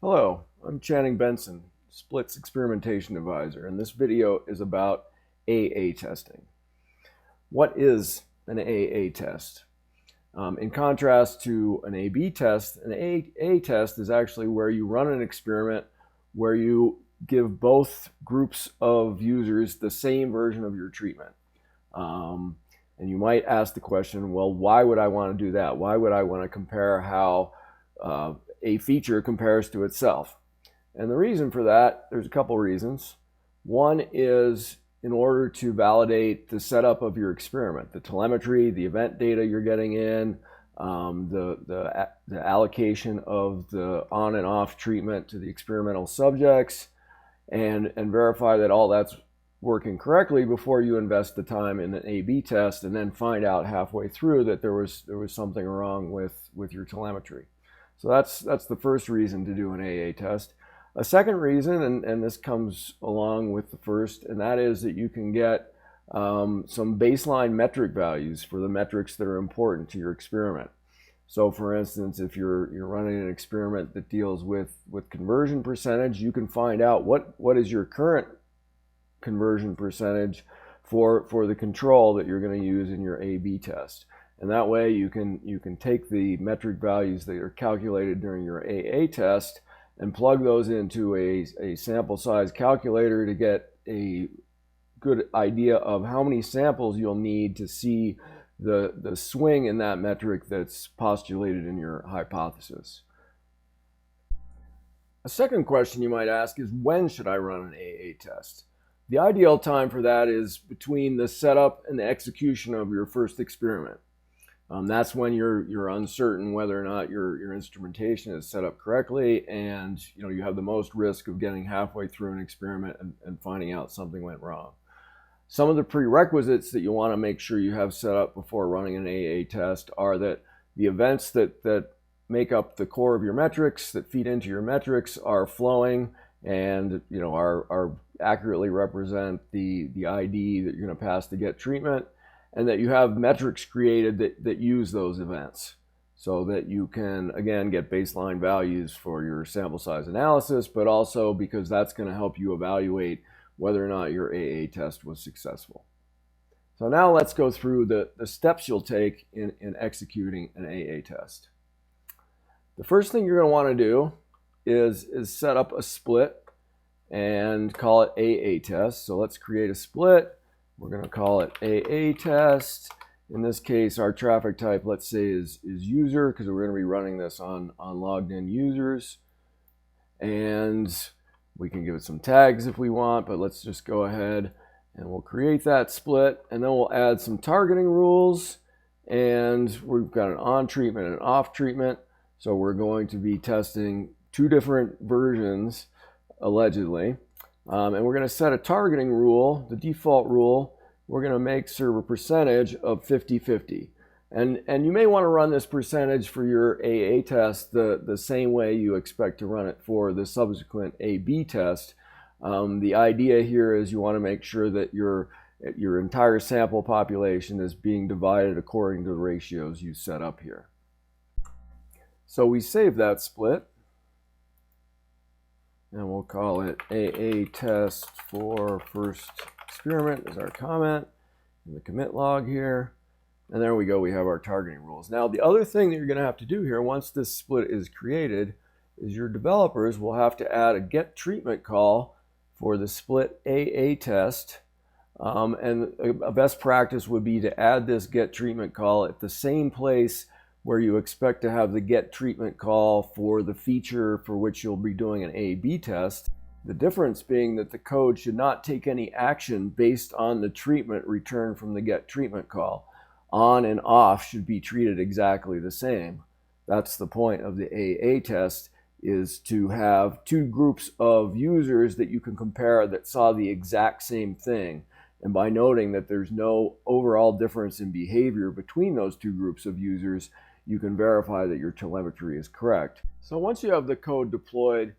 Hello, I'm Channing Benson, Split's Experimentation Advisor, and this video is about AA testing. What is an AA test? In contrast to an AB test, an AA test is actually where you run an experiment where you give both groups of users the same version of your treatment. And you might ask the question, well, why would I want to do that? Why would I want to compare how a feature compares to itself? And the reason for that, there's a couple reasons. One is in order to validate the setup of your experiment, the telemetry, the event data you're getting in, the allocation of the on and off treatment to the experimental subjects, and verify that all that's working correctly before you invest the time in an A/B test and then find out halfway through that there was something wrong with your telemetry. So that's the first reason to do an AA test. A second reason, and this comes along with the first, and that is that you can get some baseline metric values for the metrics that are important to your experiment. So for instance, if you're running an experiment that deals with conversion percentage, you can find out what is your current conversion percentage for the control that you're going to use in your A/B test. And that way you can take the metric values that are calculated during your AA test and plug those into a sample size calculator to get a good idea of how many samples you'll need to see the swing in that metric that's postulated in your hypothesis. A second question you might ask is, when should I run an AA test? The ideal time for that is between the setup and the execution of your first experiment. That's when you're uncertain whether or not your instrumentation is set up correctly, and you have the most risk of getting halfway through an experiment and finding out something went wrong. Some of the prerequisites that you want to make sure you have set up before running an AA test are that the events that make up the core of your metrics, that feed into your metrics, are flowing and are accurately represent the ID that you're going to pass to get treatment, and that you have metrics created that use those events so that you can, again, get baseline values for your sample size analysis, but also because that's going to help you evaluate whether or not your AA test was successful. So now let's go through the steps you'll take in executing an AA test. The first thing you're going to want to do is set up a split and call it AA test. So let's create a split. We're going to call it AA test. In this case, our traffic type, let's say, is user, because we're going to be running this on logged in users. And we can give it some tags if we want, but let's just go ahead and we'll create that split, and then we'll add some targeting rules. And we've got an on treatment and an off treatment. So we're going to be testing two different versions, allegedly. And we're going to set a targeting rule, the default rule. We're going to make server percentage of 50-50. And you may want to run this percentage for your AA test the same way you expect to run it for the subsequent AB test. The idea here is you want to make sure that your entire sample population is being divided according to the ratios you set up here. So we save that split, and we'll call it AA test for first experiment as our comment in the commit log here. And there we go, we have our targeting rules. Now the other thing that you're going to have to do here once this split is created is your developers will have to add a get treatment call for the split AA test. And a best practice would be to add this get treatment call at the same place where you expect to have the get treatment call for the feature for which you'll be doing an A/B test. The difference being that the code should not take any action based on the treatment returned from the get treatment call. On and off should be treated exactly the same. That's the point of the AA test, is to have two groups of users that you can compare that saw the exact same thing. And by noting that there's no overall difference in behavior between those two groups of users, you can verify that your telemetry is correct. So once you have the code deployed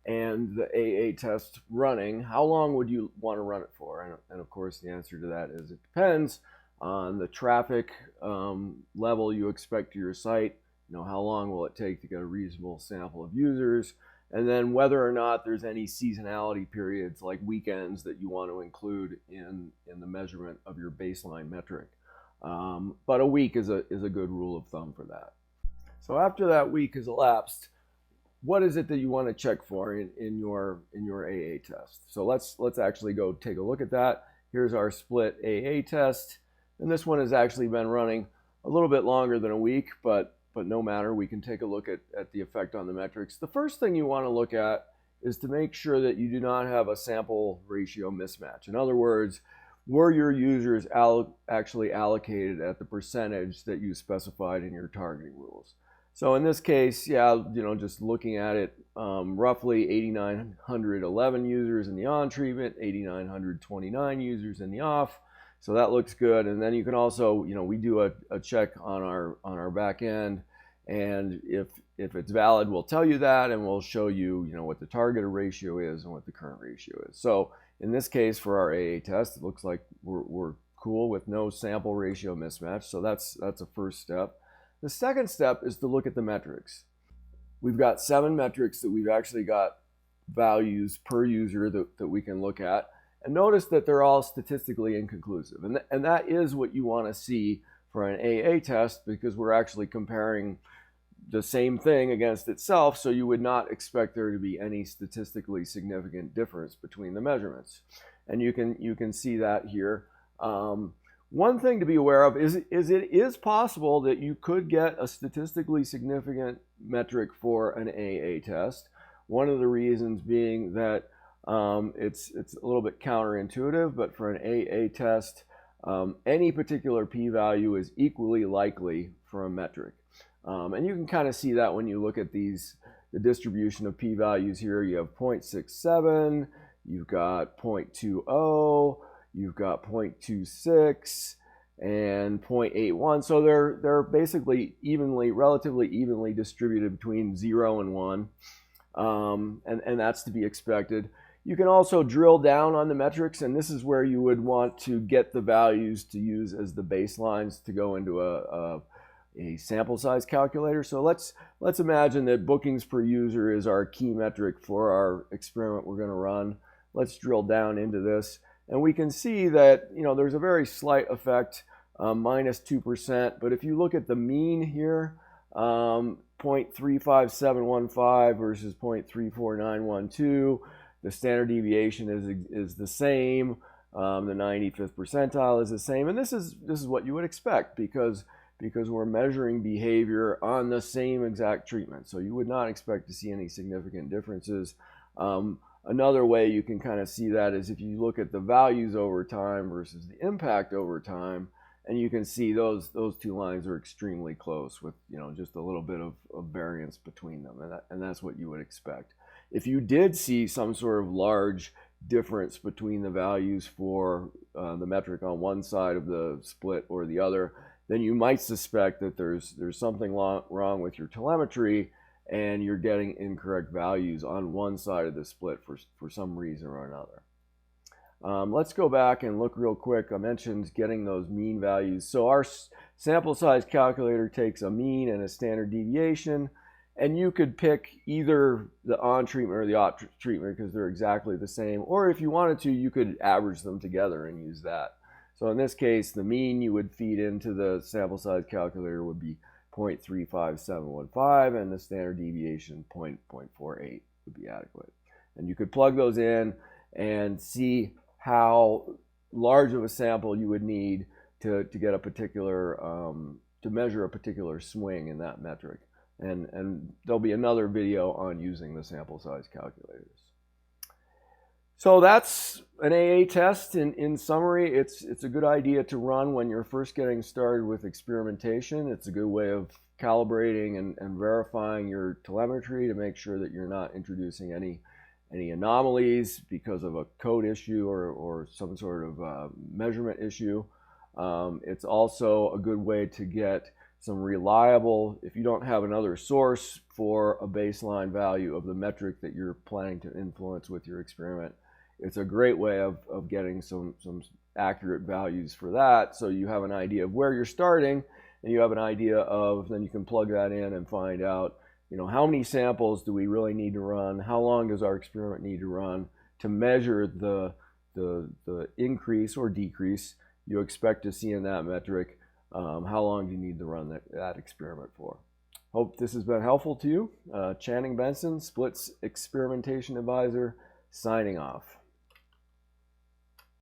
and the AA test running, how long would you want to run it for? And of course, the answer to that is it depends on the traffic level you expect to your site. How long will it take to get a reasonable sample of users? and then whether or not there's any seasonality periods like weekends that you want to include in the measurement of your baseline metric. But a week is a good rule of thumb for that. So after that week has elapsed, what is it that you want to check for in your AA test? So let's actually go take a look at that. Here's our split AA test, and this one has actually been running a little bit longer than a week, but no matter, we can take a look at the effect on the metrics. The first thing you want to look at is to make sure that you do not have a sample ratio mismatch. In other words, were your users actually allocated at the percentage that you specified in your targeting rules? So in this case, yeah, just looking at it, roughly 8,911 users in the on treatment, 8,929 users in the off. So that looks good. And then you can also, we do a check on our back end, and if it's valid, we'll tell you that, and we'll show you, what the targeted ratio is and what the current ratio is. So in this case, for our AA test, it looks like we're cool with no sample ratio mismatch. So that's a first step. The second step is to look at the metrics. We've got 7 metrics that we've actually got values per user that we can look at. And notice that they're all statistically inconclusive. And that is what you want to see for an AA test, because we're actually comparing the same thing against itself, so you would not expect there to be any statistically significant difference between the measurements. And you can see that here. One thing to be aware of is it is possible that you could get a statistically significant metric for an AA test. One of the reasons being that it's a little bit counterintuitive, but for an AA test, any particular p-value is equally likely for a metric. And you can kind of see that when you look at the distribution of p-values here. You have 0.67, you've got 0.20, you've got 0.26, and 0.81. So they're basically relatively evenly distributed between 0 and 1. And that's to be expected. You can also drill down on the metrics, and this is where you would want to get the values to use as the baselines to go into a sample size calculator. So let's imagine that bookings per user is our key metric for our experiment we're going to run. Let's drill down into this, and we can see that there's a very slight effect, minus 2%. But if you look at the mean here, 0.35715 versus 0.34912. The standard deviation is the same. The 95th percentile is the same, and this is what you would expect because we're measuring behavior on the same exact treatment. So you would not expect to see any significant differences. Another way you can kind of see that is if you look at the values over time versus the impact over time, and you can see those two lines are extremely close with just a little bit of variance between them, and that's what you would expect. If you did see some sort of large difference between the values for the metric on one side of the split or the other, then you might suspect that there's something wrong with your telemetry, and you're getting incorrect values on one side of the split for some reason or another. Let's go back and look real quick. I mentioned getting those mean values. So our sample size calculator takes a mean and a standard deviation, and you could pick either the on treatment or the off treatment because they're exactly the same. Or if you wanted to, you could average them together and use that. So in this case, the mean you would feed into the sample size calculator would be 0.35715, and the standard deviation 0.48 would be adequate. And you could plug those in and see how large of a sample you would need to get a particular to measure a particular swing in that metric. And there'll be another video on using the sample size calculators. So that's an AA test. In summary, it's a good idea to run when you're first getting started with experimentation. It's a good way of calibrating and verifying your telemetry to make sure that you're not introducing any anomalies because of a code issue or some sort of measurement issue. It's also a good way to get some reliable, if you don't have another source for a baseline value of the metric that you're planning to influence with your experiment, it's a great way of getting some accurate values for that, so you have an idea of where you're starting, and you have an idea of, then you can plug that in and find out how many samples do we really need to run? How long does our experiment need to run to measure the increase or decrease you expect to see in that metric? How long do you need to run that experiment for? Hope this has been helpful to you. Channing Benson, Split's Experimentation Advisor, signing off.